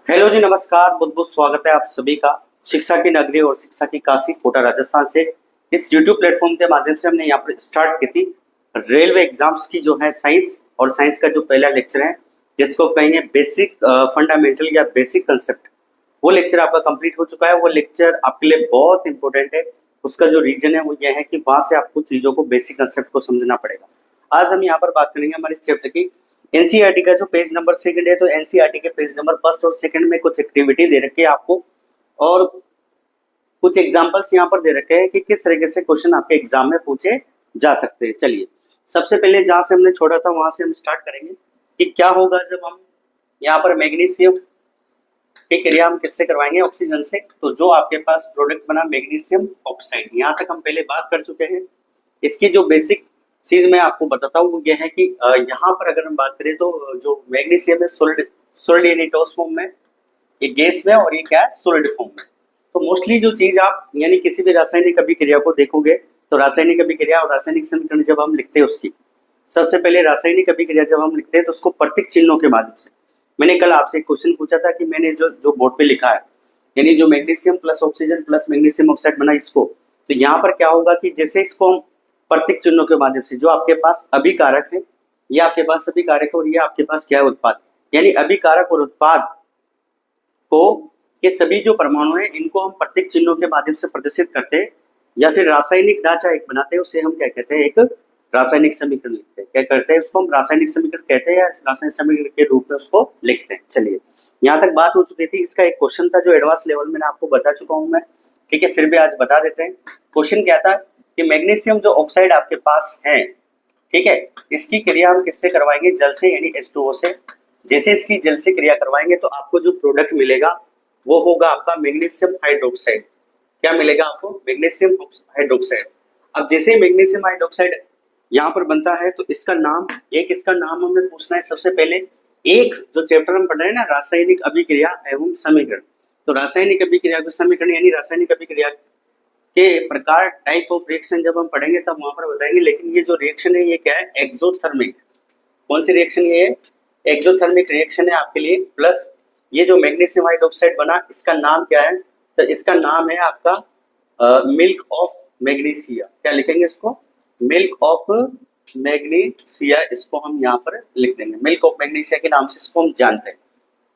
Hello जी, नमस्कार। बहुत बहुत स्वागत है आप सभी का शिक्षा की नगरी और शिक्षा की काशी कोटा राजस्थान से। इस यूट्यूब प्लेटफॉर्म के माध्यम से हमने यहाँ पर स्टार्ट की थी रेलवे एग्जाम्स की जो है साइंस, और साइंस का जो पहला लेक्चर है जिसको कहेंगे बेसिक फंडामेंटल या बेसिक कंसेप्ट, वो लेक्चर आपका कंप्लीट हो चुका है। वो लेक्चर आपके लिए बहुत इंपॉर्टेंट है। उसका जो रीजन है वो ये है कि वहां से आपको चीजों को, बेसिक कंसेप्ट को समझना पड़ेगा। आज हम यहाँ पर बात करेंगे हमारे इस चैप्टर की एनसीईआरटी का जो पेज नंबर सेकंड है। तो एनसीईआरटी के पेज नंबर फर्स्ट और सेकंड में कुछ एक्टिविटी दे रखी है आपको, और कुछ एग्जांपल्स यहाँ पर दे रखे हैं कि किस तरीके से क्वेश्चन आपके एग्जाम में पूछे जा सकते हैं। चलिए, सबसे पहले जहां से हमने छोड़ा था वहां से हम स्टार्ट करेंगे कि क्या होगा जब हम यहाँ पर मैग्नीशियम की क्रिया हम किससे करवाएंगे, ऑक्सीजन से। तो जो आपके पास प्रोडक्ट बना मैग्नीशियम ऑक्साइड, यहाँ तक हम पहले बात कर चुके हैं। इसकी जो बेसिक चीज मैं आपको बताता हूँ वो ये है कि यहाँ पर अगर हम बात करें तो जो मैग्नीशियम है सॉलिड सॉलिड यानी ठोस फॉर्म में, ये गैस में, और ये क्या है, सॉलिड फॉर्म में। तो मोस्टली जो चीज आप यानी किसी भी रासायनिक अभिक्रिया को देखोगे तो रासायनिक अभिक्रिया और रासायनिक समीकरण जब हम लिखते हैं उसकी, सबसे पहले रासायनिक अभिक्रिया जब हम लिखते हैं तो उसको प्रतीक चिन्हों के माध्यम से। मैंने कल आपसे एक क्वेश्चन पूछा था कि मैंने जो जो बोर्ड पे लिखा है, यानी जो magnesium plus oxygen plus magnesium oxide बना इसको, तो यहाँ पर क्या होगा कि जैसे इसको हम प्रतीक चिन्हों के माध्यम से, जो आपके पास अभिकारक है, ये आपके पास अभिकारक है और ये आपके पास क्या है, उत्पाद। यानी अभिकारक और उत्पाद को ये सभी जो परमाणु हैं इनको हम प्रतीक चिन्हों के माध्यम से प्रदर्शित करते हैं, या फिर रासायनिक ढांचा एक बनाते हैं, उसे हम क्या कहते हैं, एक रासायनिक समीकरण लिखते हैं। क्या करते हैं, उसको हम रासायनिक समीकरण कहते हैं या रासायनिक समीकरण के रूप में उसको लिखते हैं। चलिए, यहाँ तक बात हो चुकी थी। इसका एक क्वेश्चन था जो एडवांस लेवल में आपको बता चुका हूँ मैं, ठीक है, फिर भी आज बता देते हैं। क्वेश्चन क्या था कि मैग्नीशियम जो ऑक्साइड आपके पास है, ठीक है, इसकी क्रिया हम किससे करवाएंगे, जल से, यानी H2O से। जैसे इसकी जल से क्रिया करवाएंगे तो आपको जो प्रोडक्ट मिलेगा वो होगा आपका मैग्नीशियम हाइड्रोक्साइड। क्या मिलेगा आपको, मैग्नीशियम हाइड्रोक्साइड। अब जैसे मैग्नीशियम हाइड्रोक्साइड यहाँ पर बनता है तो इसका नाम, एक इसका नाम हमें पूछना है सबसे पहले। एक जो चैप्टर हम पढ़ रहे हैं ना, रासायनिक अभिक्रिया एवं समीकरण, तो रासायनिक अभिक्रिया को समीकरण यानी रासायनिक अभिक्रिया के प्रकार, टाइप ऑफ रिएक्शन जब हम पढ़ेंगे तब वहां पर बताएंगे। लेकिन ये जो रिएक्शन है ये क्या है, एक्सोथर्मिक। कौन सी रिएक्शन ये है, एक्सोथर्मिक रिएक्शन है आपके लिए। प्लस ये जो मैग्नीशियम हाइड्रोक्साइड बना इसका नाम क्या है, तो इसका नाम है आपका मिल्क ऑफ मैग्नीशिया। क्या लिखेंगे इसको, मिल्क ऑफ मैग्नीशिया, इसको हम यहाँ पर लिख देंगे। मिल्क ऑफ मैग्नीशिया के नाम से इसको हम जानते हैं।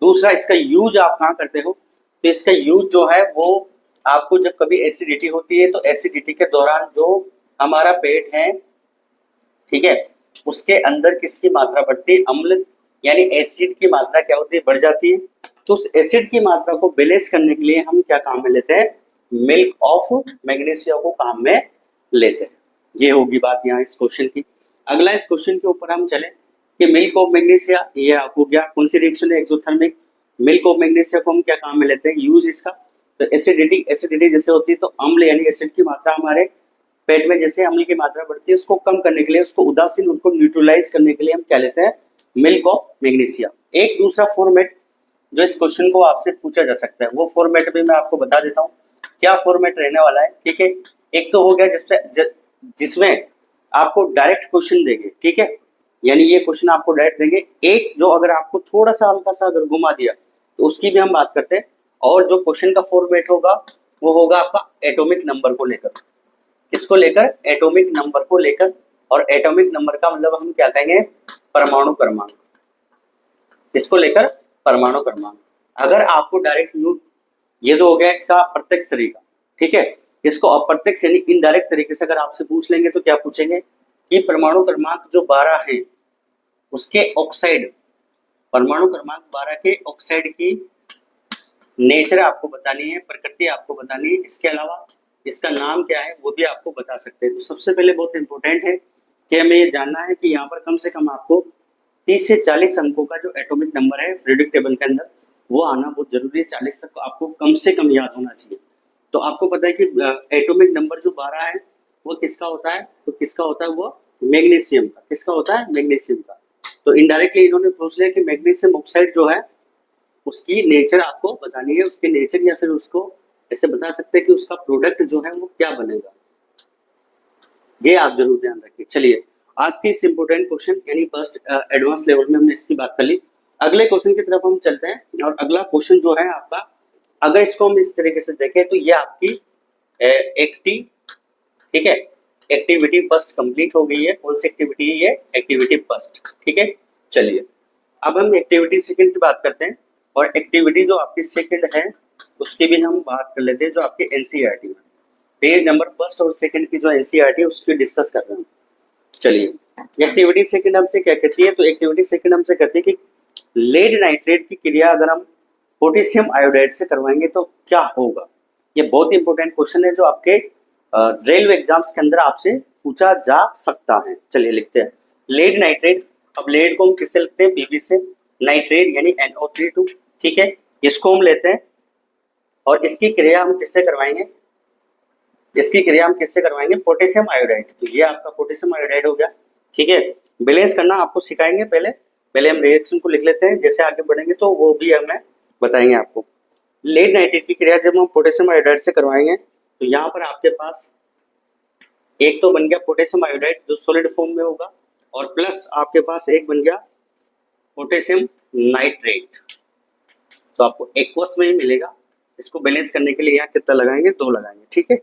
दूसरा, इसका यूज आप कहाँ करते हो, तो इसका यूज जो है वो आपको जब कभी एसिडिटी होती है तो एसिडिटी के दौरान जो हमारा पेट है, ठीक है, उसके अंदर किसकी मात्रा बढ़ती है, अम्ल यानी एसिड की मात्रा क्या होती है, बढ़ जाती है। तो उस एसिड की मात्रा को बैलेंस करने के लिए हम क्या काम में लेते हैं, मिल्क ऑफ मैग्नीशिया को काम में लेते हैं। ये होगी बात यहाँ इस क्वेश्चन की। अगला इस क्वेश्चन के ऊपर हम चले कि मिल्क ऑफ मैग्नीशिया, ये हो गया कौन सी रिएक्शन है, एक्सोथर्मिक। मिल्क ऑफ मैग्नीशिया को हम क्या काम में लेते हैं, यूज इसका, तो एसिडिटी, एसिडिटी जैसे होती है तो अम्ल यानी एसिड की मात्रा हमारे पेट में जैसे अम्ल की मात्रा बढ़ती है उसको कम करने के लिए, उसको उदासीन, उनको न्यूट्रलाइज करने के लिए हम क्या लेते हैं, मिल्क ऑफ मैग्नीशिया। एक दूसरा फॉर्मेट जो इस क्वेश्चन को आपसे पूछा जा सकता है वो फॉर्मेट भी मैं आपको बता देता हूँ क्या फॉर्मेट रहने वाला है, ठीक है। एक तो हो गया जिसमें आपको डायरेक्ट क्वेश्चन देंगे, ठीक है, यानी ये क्वेश्चन आपको डायरेक्ट देंगे। एक जो अगर आपको थोड़ा सा हल्का सा अगर घुमा दिया तो उसकी भी हम बात करते हैं। और जो क्वेश्चन का फॉर्मेट होगा वो होगा आपका एटॉमिक नंबर को लेकर। किसको लेकर, एटॉमिक नंबर को लेकर। और एटॉमिक नंबर का मतलब हम क्या कहेंगे, परमाणु क्रमांक। इसको लेकर परमाणु क्रमांक। अगर आपको डायरेक्ट यूज, ये तो हो गया इसका प्रत्यक्ष तरीका, ठीक है। इसको अप्रत्यक्ष यानी इनडायरेक्ट तरीके से अगर आपसे पूछ लेंगे तो क्या पूछेंगे कि परमाणु क्रमांक जो 12 है उसके ऑक्साइड, परमाणु क्रमांक 12 के ऑक्साइड की नेचर आपको बतानी है, प्रकृति आपको बतानी है। इसके अलावा इसका नाम क्या है वो भी आपको बता सकते हैं। तो सबसे पहले बहुत इंपॉर्टेंट है कि हमें ये जानना है कि यहाँ पर कम से कम आपको 30 से 40 अंकों का जो एटॉमिक नंबर है पीरियोडिक टेबल के अंदर वो आना बहुत जरूरी है। 40 तक आपको कम से कम याद होना चाहिए। तो आपको पता है कि एटॉमिक नंबर जो 12 है वो किसका होता है, तो किसका होता है, वो मैग्नीशियम का। किसका होता है, मैग्नीशियम का। तो इनडायरेक्टली इन्होंने पूछ लिया कि मैग्नीशियम ऑक्साइड जो है उसकी नेचर आपको बतानी है, उसके नेचर, या फिर उसको ऐसे बता सकते हैं कि उसका प्रोडक्ट जो है वो क्या बनेगा, ये आप जरूर ध्यान रखिए। चलिए, आज के इस इंपोर्टेंट क्वेश्चन यानी फर्स्ट एडवांस लेवल में हमने इसकी बात कर ली। अगले क्वेश्चन की तरफ हम चलते हैं और अगला क्वेश्चन जो है आपका, अगर इसको हम इस तरीके से देखें तो ये आपकी ठीक है, एक्टिविटी फर्स्ट कंप्लीट हो गई है। कौन सी एक्टिविटी है ये? Activity first. ठीक है, चलिए अब हम एक्टिविटी सेकंड की बात करते हैं और एक्टिविटी जो आपकी सेकंड है उसकी भी हम बात कर लेते हैं, जो आपके एनसीईआरटी में पेज नंबर फर्स्ट और सेकंड की जो एनसीईआरटी है उसकी डिस्कस कर रहे हैं। चलिए एक्टिविटी सेकंड हमसे क्या कहती है? तो एक्टिविटी सेकंड हमसे कहती है कि लेड नाइट्रेट की क्रिया अगर हम पोटेशियम आयोडाइड से करवाएंगे तो क्या होगा। ये बहुत इंपॉर्टेंट क्वेश्चन है जो आपके रेलवे एग्जाम्स के अंदर आपसे पूछा जा सकता है। चलिए लिखते हैं लेड नाइट्रेट। अब लेड को हम किससे लिखते हैं? पीबी से। नाइट्रेट यानी NO32। ठीक है, इसको हम लेते हैं और इसकी क्रिया हम किससे करवाएंगे? इसकी क्रिया हम किससे करवाएंगे? Potassium iodide. तो ये आपका पोटेशियम आयोडाइड हो गया। ठीक है, बैलेंस करना आपको सिखाएंगे। पहले हम रिएक्शन को लिख लेते हैं, जैसे आगे बढ़ेंगे तो वो भी हमें बताएंगे आपको। लेड नाइट्रेट की क्रिया जब हम पोटेशियम आयोडाइड से करवाएंगे तो यहाँ पर आपके पास एक तो बन गया पोटेशियम आयोडाइड जो सॉलिड फॉर्म में होगा, और प्लस आपके पास एक बन गया पोटेशियम नाइट्रेट, तो आपको एक्वस में ही मिलेगा। इसको बैलेंस करने के लिए यहाँ कितना लगाएंगे? 2 लगाएंगे। ठीक है,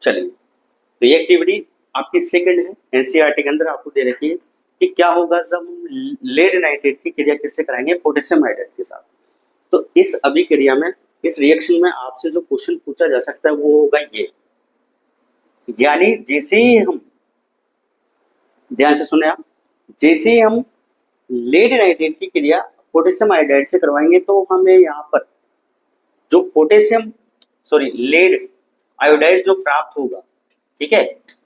चलिए तो ये एक्टिविटी आपकी सेकंड है, एनसीईआरटी के अंदर आपको दे रखी है कि क्या होगा जब हम लेड नाइट्रेट की क्रिया किससे कराएंगे? पोटेशियम आयोडाइड के साथ। तो इस अभिक्रिया में, इस रिएक्शन में आपसे जो क्वेश्चन पूछा जा सकता है वो होगा ये, यानी जैसे ही हम, ध्यान से सुने आप, जैसे ही हम लेड नाइट्रेट की क्रिया पोटेशियम आयोडाइड से करवाएंगे तो हमें यहाँ पर जो लेड आयोडाइड जो प्राप्त होगा, ठीक है,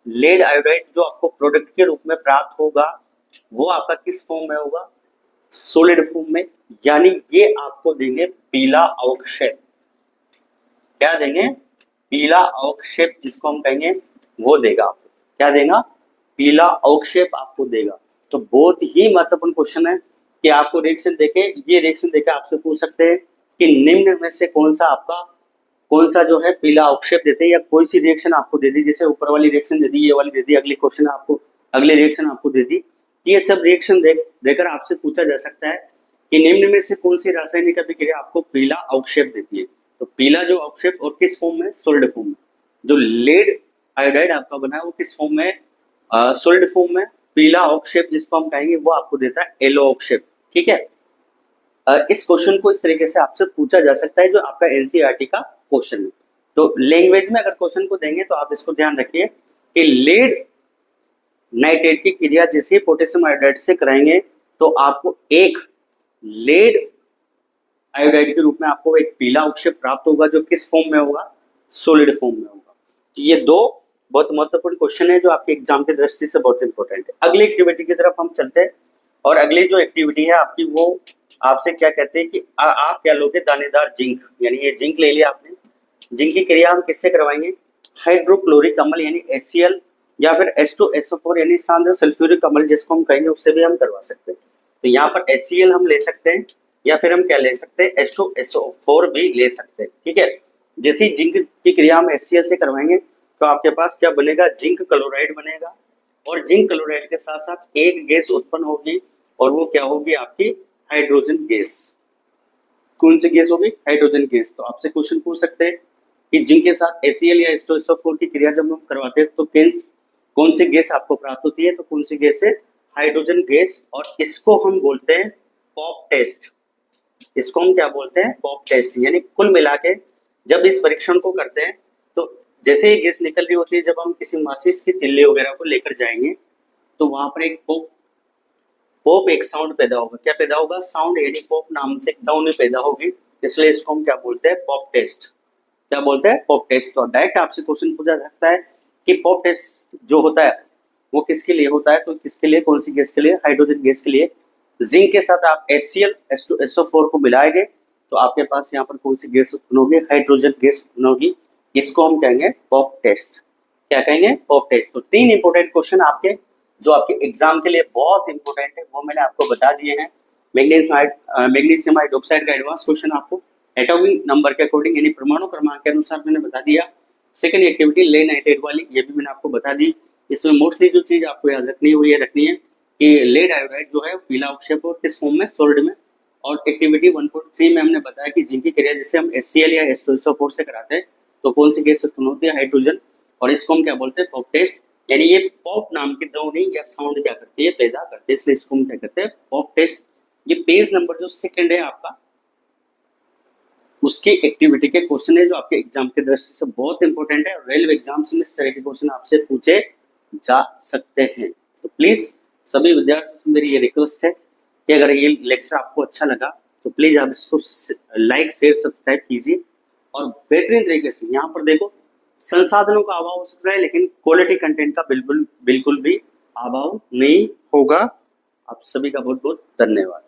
लेड आयोडाइड जो आपको प्रोडक्ट के रूप में प्राप्त होगा वो आपका किस फॉर्म में होगा? सॉलिड फॉर्म में। यानी ये आपको देंगे पीला अवक्षेप। क्या देंगे? पीला अवक्षेप, जिसको हम कहेंगे वो देगा आपको। क्या देगा? पीला अवक्षेप आपको देगा। तो बहुत ही महत्वपूर्ण क्वेश्चन है कि आपको रिएक्शन देके, ये रिएक्शन देके आपसे पूछ सकते हैं कि निम्न में से कौन सा जो है पीला अवक्षेप देते हैं, या कोई सी रिएक्शन आपको दे दी, जैसे ऊपर वाली रिएक्शन दे दी, ये वाली दे दी, अगली रिएक्शन आपको दे दी। ये सब रिएक्शन देकर आपसे पूछा जा सकता है कि निम्न में से कौन सी रासायनिक अभिक्रिया आपको पीला अवक्षेप देती है। तो पीला जो अवक्षेप, और किस फॉर्म में? सॉलिड फॉर्म में। जो लेड आयोडाइड आपका बना है वो किस फॉर्म में? सॉलिड फॉर्म में। पीला अवक्षेप जिसको हम कहेंगे वो आपको देता है येलो अवक्षेप। ठीक है, इस क्वेश्चन को इस तरीके से आपसे पूछा जा सकता है, जो आपका एनसीईआरटी का क्वेश्चन है। तो लैंग्वेज में अगर क्वेश्चन को देंगे तो आप इसको ध्यान रखिए कि लेड नाइट्रेट की क्रिया जैसे ही पोटेशियम आयोडाइड से कराएंगे तो आपको एक लेड आयोडाइड के रूप में आपको एक पीला अवक्षेप प्राप्त होगा, जो किस फॉर्म में होगा? सॉलिड फॉर्म में होगा। तो ये 2 बहुत महत्वपूर्ण क्वेश्चन है जो आपके एग्जाम की दृष्टि से बहुत इंपॉर्टेंट है। अगली एक्टिविटी की तरफ हम चलते हैं और अगली जो एक्टिविटी है आपकी वो आपसे क्या कहते हैं कि आप क्या लोगे? दानेदार जिंक, यानी ये जिंक ले लिया आपने। जिंक की क्रिया हम किससे करवाएंगे? हाइड्रोक्लोरिक अम्ल यानी HCl, या फिर H2SO4 यानी सांद्र सल्फ्यूरिक अम्ल जिसको हम कहेंगे, उससे भी हम करवा सकते हैं। तो यहाँ पर HCl हम ले सकते हैं, या फिर हम क्या ले सकते हैं? H2SO4 भी ले सकते हैं। ठीक है, जैसे ही जिंक की क्रिया हम HCl से करवाएंगे तो आपके पास क्या बनेगा? जिंक क्लोराइड बनेगा, और जिंक क्लोराइड के साथ साथ एक गैस उत्पन्न होगी, और वो क्या होगी? आपकी हाइड्रोजन गैस। कौन सी गैस होगी? Hydrogen gas. तो आपसे क्वेश्चन पूछ सकते हैं कि जिंक के साथ HCl या H2SO4 की क्रिया जब हम करवाते हैं तो कौन सी गैस आपको प्राप्त होती है? तो कौन सी गैस है? Hydrogen gas. और इसको हम बोलते हैं पॉप टेस्ट। इसको हम क्या बोलते हैं? Pop test. यानी कुल मिला के जब इस परीक्षण को करते हैं तो जैसे ही गैस निकल रही होती है, जब हम किसी माचिस की तिल्ली वगैरह को लेकर जाएंगे तो वहां पर एक पॉप एक साउंड पैदा होगा। क्या पैदा होगा? साउंड, यानी पॉप नाम से ध्वनि पैदा होगी। इसलिए इसको हम क्या बोलते हैं? Pop test. क्या बोलते हैं? Pop test. तो डायरेक्ट आपसे क्वेश्चन पूछा जाता है कि पॉप टेस्ट जो होता है वो किसके लिए होता है? तो किसके लिए? कौन सी गैस के लिए? हाइड्रोजन गैस के लिए। जिंक के साथ आप HCl H2SO4 को मिलाएंगे तो आपके पास यहाँ पर कौन सी गैस उत्पन्न होगी? हाइड्रोजन गैस उत्पन्न होगी। इसको हम कहेंगे पॉप टेस्ट। क्या कहेंगे? Pop test. तो 3 इंपोर्टेंट क्वेश्चन आपके जो आपके एग्जाम के लिए बहुत इंपॉर्टेंट है वो मैंने आपको बता दिए हैं। मैग्नीशियम हाइड्रोक्साइड का एडवांस क्वेश्चन आपको एटॉमिक नंबर के अकॉर्डिंग यानी परमाणु क्रमांक के अनुसार मैंने बता दिया। सेकंड एक्टिविटी लेड नाइट्रेट वाली, ये भी मैंने आपको बता दी। इसमें मोस्टली जो चीज आपको याद रखनी है वो ये रखनी है कि लेड आयोडाइड जो है पीला अवक्षेप और किस फॉर्म में? सॉलिड में। और एक्टिविटी 1.3 में हमने बताया कि जिनकी क्रिया जैसे हम HCl या H2SO4 से कराते हैं तो कौन सी गैस उत्पन्न होती है, हाइड्रोजन, और इसको हम क्या बोलते हैं, पॉप टेस्ट। यानी ये पॉप नाम की ध्वनि या साउंड क्या करती है, पैदा करते हैं, इसलिए इसको हम क्या करते हैं, पॉप टेस्ट। ये पेज नंबर जो सेकंड है आपका, उसकी एक्टिविटी के क्वेश्चन है जो आपके एग्जाम की दृष्टि से बहुत इंपॉर्टेंट है। रेलवे एग्जाम्स में इस तरह के क्वेश्चन आपसे पूछे जा सकते हैं। तो प्लीज सभी विद्यार्थियों से मेरी ये रिक्वेस्ट है कि अगर ये लेक्चर आपको अच्छा लगा तो प्लीज आप इसको लाइक शेयर सब्सक्राइब कीजिए और बेहतरीन तरीके से, यहाँ पर देखो संसाधनों का अभाव हो सकता है लेकिन क्वालिटी कंटेंट का बिल्कुल बिल्कुल भी अभाव नहीं होगा। आप सभी का बहुत बहुत धन्यवाद।